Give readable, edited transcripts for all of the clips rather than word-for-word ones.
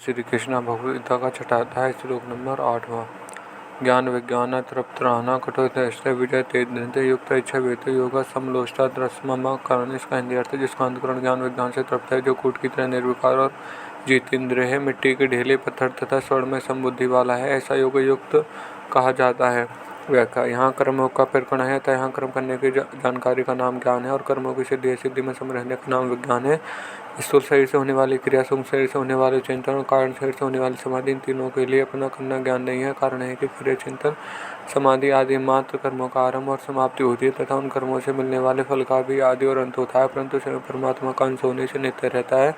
श्री कृष्ण भगवद्गीता का छठा अध्याय श्लोक नंबर 8वां। ज्ञान विज्ञान तृप्तराना कठोर विजय तेज युक्त इच्छा वेत योगा समलोष्टा द्रस्म कारण। इसका हिंदी अर्थ जिसका अंतकरण ज्ञान विज्ञान से तृप्त है, जो कूट की तरह निर्विकार और जितेंद्रिय है, मिट्टी के ढेले पत्थर तथा स्वर्ण में समबुद्धि वाला है, ऐसा योग युक्त कहा जाता है। व्याख्या। यहाँ कर्मों का प्रकरण है, अतः यहाँ कर्म करने की जानकारी का नाम ज्ञान है और कर्मों की सिद्धि में सम रहने का नाम विज्ञान है। स्थूल शरीर से होने वाली क्रिया, सूक्ष्म शरीर से होने वाले चिंतन और कारण शरीर से होने वाली समाधि, इन तीनों के लिए अपना करना ज्ञान नहीं है। कारण है कि क्रिया, चिंतन, समाधि आदि मात्र कर्मों का आरंभ और समाप्ति होती है तथा उन कर्मों से मिलने वाले फल का भी आदि और अंत होता है, परंतु स्वयं परमात्मा का अंश होने से नित्य रहता है।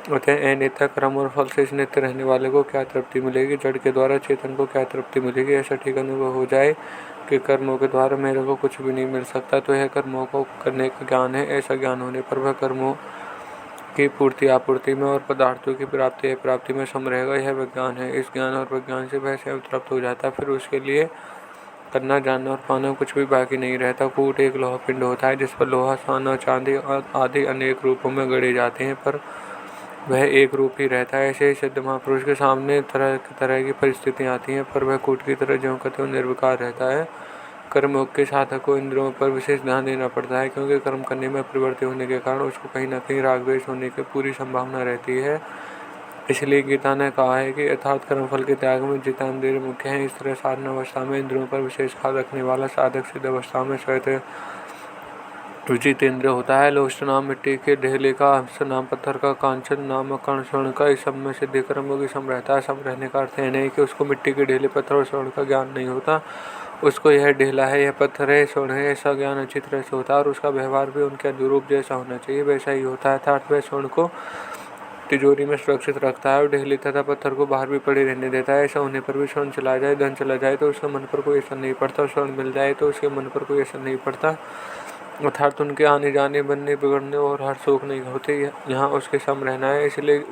अतः अनित्य कर्म और फल से इस नित्य रहने वाले को क्या तृप्ति मिलेगी? जड़ के द्वारा चेतन को क्या तृप्ति मिलेगी? ऐसा ठीक अनुभव हो जाए कि कर्मों के द्वारा मेरे को कुछ भी नहीं मिल सकता, तो यह कर्मों को करने का ज्ञान है। ऐसा ज्ञान होने पर वह कर्मों की पूर्ति आपूर्ति में और पदार्थों की प्राप्ति में सम रहेगा। यह विज्ञान है। इस ज्ञान और विज्ञान से वह स्वयं तृप्त हो जाता है। फिर उसके लिए करना, जानना और पाना कुछ भी बाकी नहीं रहता। कूट एक लोहा पिंड होता है जिस पर लोहा, सोना, चांदी आदि अनेक रूपों में गढ़े जाते हैं, पर वह एक रूप ही रहता है। ऐसे ही सिद्ध महापुरुष के सामने तरह की परिस्थितियाँ आती हैं, पर वह कूट की तरह ज्यों का त्यों निर्विकार रहता है। कर्मयोग के साधक को इंद्रियों पर विशेष ध्यान देना पड़ता है, क्योंकि कर्म करने में प्रवृत्ति होने के कारण उसको कहीं न कहीं राग द्वेष होने की पूरी संभावना रहती है। इसलिए गीता ने कहा है कि यथार्थ कर्मफल के त्याग में जितेंद्रिय मुख्य है। इस तरह साधना अवस्था में इंद्रियों पर विशेष खाद रखने वाला साधक सिद्ध अवस्था में स्वयं जितेंद्रिय होता है। लोष्ट नाम मिट्टी के ढेले का, हंस नाम पत्थर का, कांचन नाम कण स्वर्ण का, इस सब में सिद्धि कर्मों की सम रहता है। सम रहने का अर्थ यह नहीं कि उसको मिट्टी के ढेले, पत्थर और स्वर्ण का ज्ञान नहीं होता। उसको यह ढेला है, यह पत्थर है, स्वर्ण है, ऐसा ज्ञान अच्छी तरह से होता है और उसका व्यवहार भी उनके अनुरूप जैसा होना चाहिए वैसा ही होता है। अर्थात वह स्वर्ण को तिजोरी में सुरक्षित रखता है और ढेले तथा पत्थर को बाहर भी पड़े रहने देता है। ऐसा होने पर भी स्वर्ण चला जाए, धन चला जाए तो उसके मन पर कोई असर नहीं पड़ता, और स्वर्ण मिल जाए तो उसके मन पर कोई असर नहीं पड़ता। अर्थात उनके आने जाने, बनने, बिगड़ने और हर शोक नहीं होते। यहाँ उसके सम रहना है। इसलिए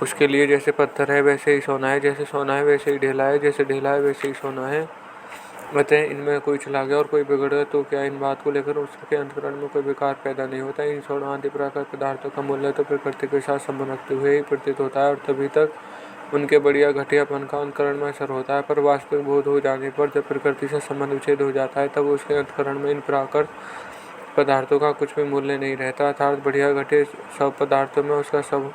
उसके लिए जैसे पत्थर है वैसे ही सोना है, जैसे सोना है वैसे ही ढेला है, जैसे ढेला है वैसे ही सोना है। अतः इनमें कोई चला गया और कोई बिगड़ गया तो क्या इन बात को लेकर उसके अंतकरण में कोई विकार पैदा नहीं होता? इन स्वर्ण आदि प्रकार पदार्थों का मूल्य तो प्रकृति के साथ संबंध रखते हुए ही प्रतीत होता है और तभी तक उनके बढ़िया घटियापन का अंतकरण में असर होता है। पर वास्तविक बोध हो जाने पर जब प्रकृति से संबंध विच्छेद हो जाता है, तब उसके अंतकरण में इन प्राकृत पदार्थों का कुछ भी मूल्य नहीं रहता। अर्थात बढ़िया घटे सब पदार्थों में उसका सब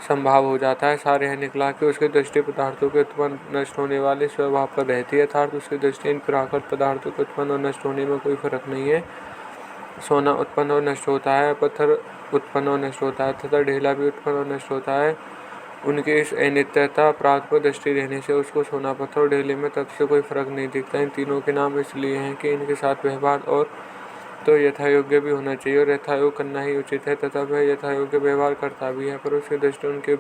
संभाव हो जाता है। सारे यह निकला कि उसकी दृष्टि पदार्थों के उत्पन्न नष्ट होने वाले स्वभाव पर रहती है, अर्थात उसकी दृष्टि इन प्राकृत पदार्थों के उत्पन्न और नष्ट होने में कोई फर्क नहीं है। सोना उत्पन्न और नष्ट होता है, पत्थर उत्पन्न और नष्ट होता है तथा ढेला भी उत्पन्न और नष्ट होता है। उनकी इस अनित्यता प्राकृत दृष्टि रहने से उसको सोना, पत्थर और ढेले में तत्व से कोई फर्क नहीं दिखता। इन तीनों के नाम इसलिए हैं कि इनके साथ व्यवहार और तो यथायोग्य भी होना चाहिए और यथायोग करना ही उचित है तथा वह यथायोग्य व्यवहार करता भी है, पर उसकी दृष्टि उनके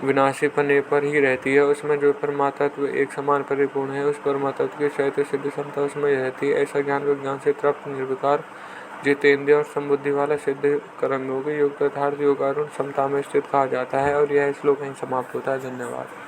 विनाशीपने पर ही रहती है। उसमें जो परमात्मा एक समान परिपूर्ण है, उस परमात्मा की स्वयं सिद्ध क्षमता उसमें रहती है। ऐसा ज्ञान विज्ञान से तृप्त, निर्विकार, जितेंद्रिय और समबुद्धि वाला सिद्ध कर्मयोगी योग यथार्थ योग और समता में स्थित कहा जाता है। और यह श्लोक यहीं समाप्त होता है। धन्यवाद।